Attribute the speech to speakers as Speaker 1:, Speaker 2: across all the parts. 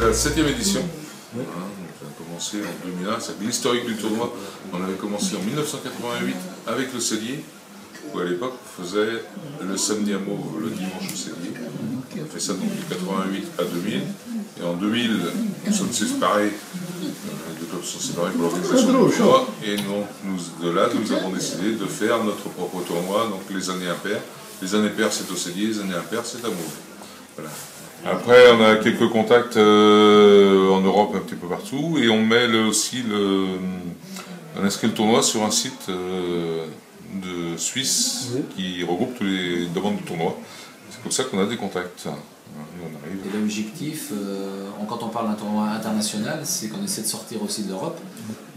Speaker 1: la 7e édition. On a commencé en 2001, c'est l'historique du tournoi. On avait commencé en 1988 avec le cellier, où à l'époque on faisait le samedi à Mauves, le dimanche au cellier. On a fait ça donc de 88 à 2000. Et en 2000, nous sommes séparés, les deux clubs sont séparés pour l'organisation du tournoi. Et donc, de là, nous avons décidé de faire notre propre tournoi, donc les années impaires. Les années paires, c'est au cellier, les années impaires, c'est à Mauves. Voilà. Après, on a quelques contacts en Europe, un petit peu partout, et on met aussi on inscrit le tournoi sur un site de Suisse qui regroupe toutes les demandes de tournoi. C'est comme ça qu'on a des contacts.
Speaker 2: Et l'objectif, quand on parle d'un tournoi international, c'est qu'on essaie de sortir aussi de l'Europe,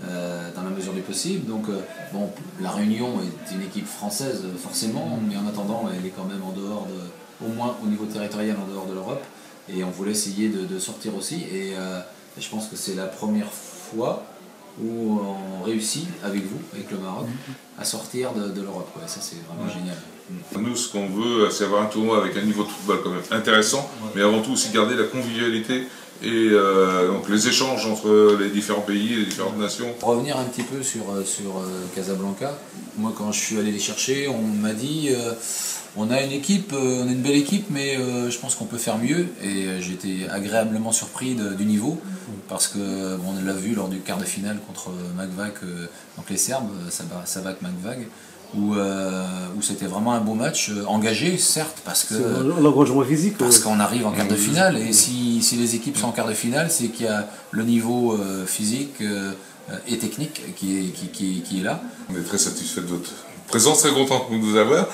Speaker 2: dans la mesure du possible. Donc, bon, la Réunion est une équipe française, forcément, mais en attendant, elle est quand même en dehors au moins au niveau territorial, en dehors de l'Europe. Et on voulait essayer de sortir aussi. Et je pense que c'est la première fois où on réussit, avec vous, avec le Maroc, à sortir de l'Europe. Ouais, ça, c'est vraiment génial.
Speaker 1: Nous, ce qu'on veut, c'est avoir un tournoi avec un niveau de football quand même intéressant, mais avant tout aussi garder la convivialité et donc les échanges entre les différents pays, les différentes nations.
Speaker 2: Pour revenir un petit peu sur Casablanca, moi quand je suis allé les chercher, on m'a dit on a une équipe, on a une belle équipe, mais je pense qu'on peut faire mieux. Et j'étais agréablement surpris du niveau, parce que on l'a vu lors du quart de finale contre Magvag, donc les Serbes, Savac Magvag, où c'était vraiment un beau match, engagé certes, parce que
Speaker 3: l'engagement physique,
Speaker 2: parce qu'on arrive en quart de finale, et si les équipes sont en quart de finale, c'est qu'il y a le niveau physique et technique qui est là.
Speaker 1: On est très satisfait de votre présence, très content de nous avoir,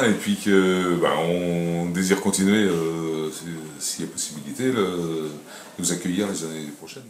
Speaker 1: et puis que on désire continuer, s'il y a possibilité, de nous accueillir les années prochaines.